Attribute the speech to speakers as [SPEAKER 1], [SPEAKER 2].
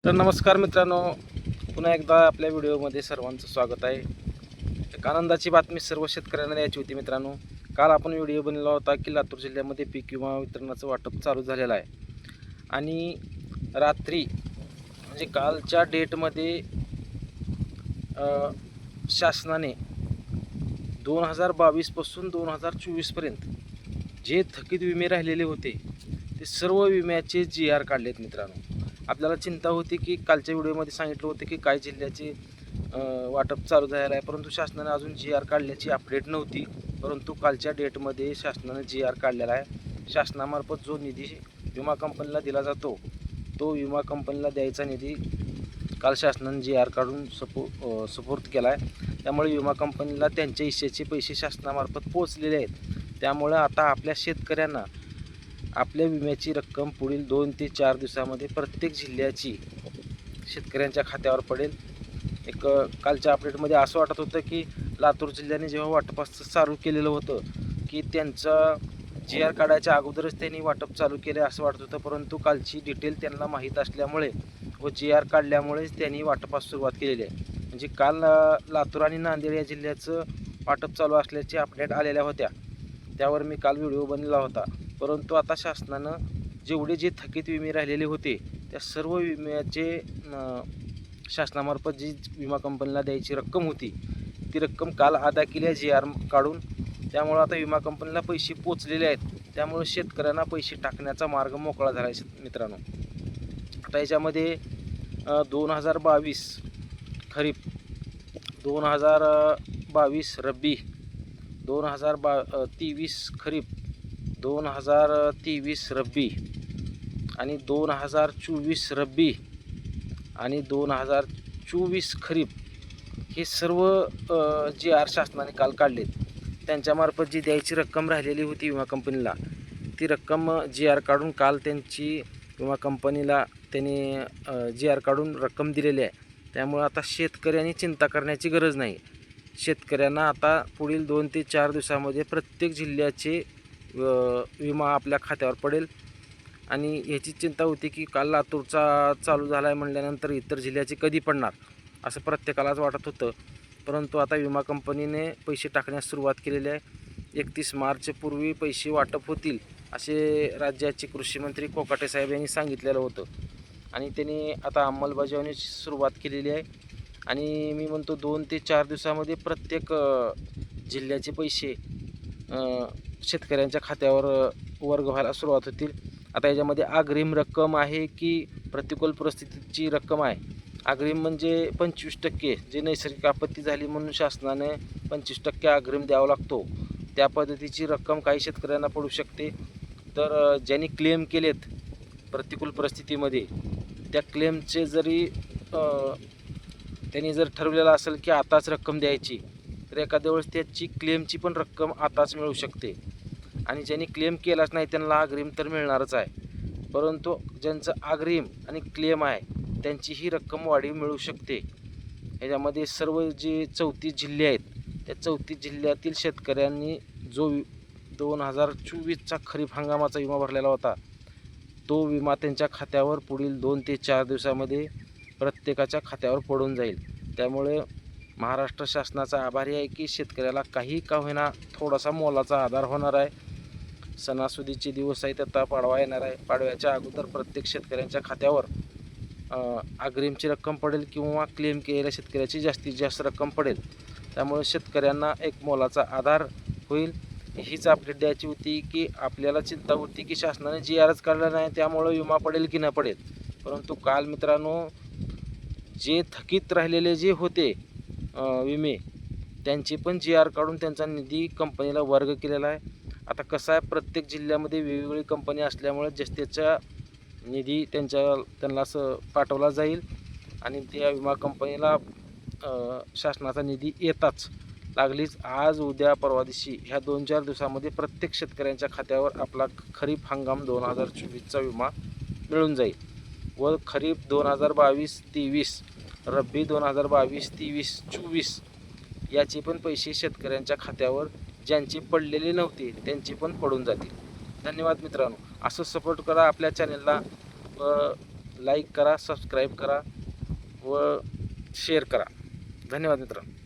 [SPEAKER 1] तर नमस्कार मित्रांनो, पुन्हा एकदा आपल्या व्हिडिओमध्ये सर्वांचं स्वागत आहे. एक आनंदाची बातमी सर्व शेतकऱ्यांना द्यायची होती मित्रांनो. काल आपण व्हिडिओ बनवला होता की लातूर जिल्ह्यामध्ये पीक विमा वितरणाचं वाटप चालू झालेलं आहे. आणि रात्री म्हणजे कालच्या डेटमध्ये शासनाने 2022 पासून 2024 पर्यंत जे थकीत विमे राहिलेले होते ते सर्व विम्याचे GR काढलेत मित्रांनो. आपल्याला चिंता होती की कालच्या व्हिडिओमध्ये सांगितलं होतं की काय जिल्ह्याचे वाटप चालू झालेलं आहे, परंतु शासनाने अजून GR काढल्याची अपडेट नव्हती. परंतु कालच्या डेटमध्ये शासनाने GR काढलेला आहे. शासनामार्फत जो निधी विमा कंपनीला दिला जातो तो विमा कंपनीला द्यायचा निधी काल शासनाने GR काढून सुपूर्द केला आहे. त्यामुळे विमा कंपनीला त्यांच्या हिश्श्याचे पैसे शासनामार्फत पोहोचलेले आहेत. त्यामुळे आता आपल्या शेतकऱ्यांना आपल्या विम्याची रक्कम पुढील 2 ते 4 दिवसामध्ये प्रत्येक जिल्ह्याची शेतकऱ्यांच्या खात्यावर पडेल. कालच्या अपडेटमध्ये असं वाटत होतं की लातूर जिल्ह्याने जेव्हा वाटपाचं चालू केलेलं होतं की त्यांचं GR काढायच्या अगोदरच त्यांनी वाटप चालू केले असं वाटत होतं, परंतु कालची डिटेल त्यांना माहीत असल्यामुळे व GR काढल्यामुळेच त्यांनी वाटपास सुरुवात केलेली आहे. म्हणजे काल लातूर आणि नांदेड या जिल्ह्याचं वाटप चालू असल्याचे अपडेट आलेल्या होत्या, त्यावर मी काल व्हिडिओ बनवला होता. परंतु आता शासनानं जेवढे जे थकीत विमे राहिलेले होते त्या सर्व विम्याचे शासनामार्फत जी विमा कंपनीला द्यायची रक्कम होती ती रक्कम काल अदा केली आहे GR काढून. त्यामुळं आता विमा कंपनीला पैसे पोचलेले आहेत. त्यामुळे शेतकऱ्यांना पैसे टाकण्याचा मार्ग मोकळा झाला आहे मित्रांनो. आता याच्यामध्ये 2022 खरीप, 2022 रब्बी, 2023 खरीप, 2023 रब्बी आणि 2024 रब्बी आणि 2024 खरीप हे सर्व GR शासनाने काल काढलेत. त्यांच्यामार्फत जी द्यायची रक्कम राहिलेली होती विमा कंपनीला ती रक्कम GR काढून काल त्यांची विमा कंपनीला त्यांनी GR काढून रक्कम दिलेली आहे. त्यामुळे आता शेतकऱ्यांनी चिंता करण्याची गरज नाही. शेतकऱ्यांना आता पुढील 2 ते 4 दिवसामध्ये प्रत्येक जिल्ह्याचे विमा आपल्या खात्यावर पडेल. आणि ह्याची चिंता होती की काल लातूरचा चालू झाला आहे म्हणल्यानंतर इतर जिल्ह्याचे कधी पडणार असं प्रत्येकालाच वाटत होतं. परंतु आता विमा कंपनीने पैसे टाकण्यास सुरुवात केलेली आहे. 31 मार्चपूर्वी पैसे वाटप होतील असे राज्याचे कृषी मंत्री कोकाटे साहेब यांनी सांगितलेलं होतं आणि त्यांनी आता अंमलबजावणीची सुरुवात केलेली आहे. आणि मी म्हणतो 2 ते 4 दिवसामध्ये प्रत्येक जिल्ह्याचे पैसे शेतकऱ्यांच्या खात्यावर वर्ग व्हायला सुरुवात होतील. आता याच्यामध्ये अग्रिम रक्कम आहे की प्रतिकूल परिस्थितीची रक्कम आहे. अग्रिम म्हणजे 25% जे नैसर्गिक आपत्ती झाली म्हणून शासनाने 25% अग्रिम द्यावा लागतो, त्या पद्धतीची रक्कम काही शेतकऱ्यांना पडू शकते. तर ज्यांनी क्लेम केलेत प्रतिकूल परिस्थितीमध्ये त्या क्लेमचे जरी त्यांनी जर ठरवलेलं असेल की आताच रक्कम द्यायची तर एखाद्या वेळेस त्याची क्लेमची पण रक्कम आताच मिळू शकते. आणि ज्यांनी क्लेम केलाच नाही त्यांना अग्रिम तर मिळणारच आहे. परंतु ज्यांचं अग्रिम आणि क्लेम आहे त्यांची ही रक्कम वाढीव मिळू शकते. ह्याच्यामध्ये सर्व जे 34 जिल्हे आहेत त्या 34 जिल्ह्यातील शेतकऱ्यांनी जो 2024चा खरीप हंगामाचा विमा भरलेला होता तो विमा त्यांच्या खात्यावर पुढील 2 ते 4 दिवसामध्ये प्रत्येकाच्या खात्यावर पडून जाईल. त्यामुळे महाराष्ट्र शासनाचा आभारी आहे की शेतकऱ्याला काही का होईना थोडासा मोलाचा आधार होणार आहे. सणासुदीचे दिवस आहेत, आता पाडवा येणार आहे. पाडव्याच्या अगोदर प्रत्येक शेतकऱ्यांच्या खात्यावर अग्रिमची रक्कम पडेल किंवा क्लेम केलेल्या शेतकऱ्याची जास्तीत जास्त रक्कम पडेल. त्यामुळे शेतकऱ्यांना एक मोलाचा आधार होईल. हीच अपडेट द्यायची होती की आपल्याला चिंता होती की शासनाने GRच काढला नाही त्यामुळे विमा पडेल की न पडेल. परंतु काल मित्रांनो जे थकीत राहिलेले जे होते विमे त्यांची पण GR काढून त्यांचा निधी कंपनीला वर्ग केलेला आहे. आता कसं आहे, प्रत्येक जिल्ह्यामध्ये वेगवेगळी कंपनी असल्यामुळे त्याचा निधी त्यांना पाठवला जाईल आणि त्या विमा कंपनीला शासनाचा निधी येताच लागलीच आज उद्या परवा दिवशी ह्या 2-4 दिवसामध्ये प्रत्येक शेतकऱ्यांच्या खात्यावर आपला खरीप हंगाम 2024चा विमा मिळून जाईल. व खरीप 2022-23, रब्बी 2022-23-24 याचे पण पैसे शेतकऱ्यांच्या खात्यावर ज्यांचे पडलेले नव्हते त्यांचे पण पडून जातील. धन्यवाद मित्रांनो. असं सपोर्ट करा आपल्या चॅनलला व लाईक करा, सबस्क्राईब करा व शेअर करा. धन्यवाद मित्रांनो.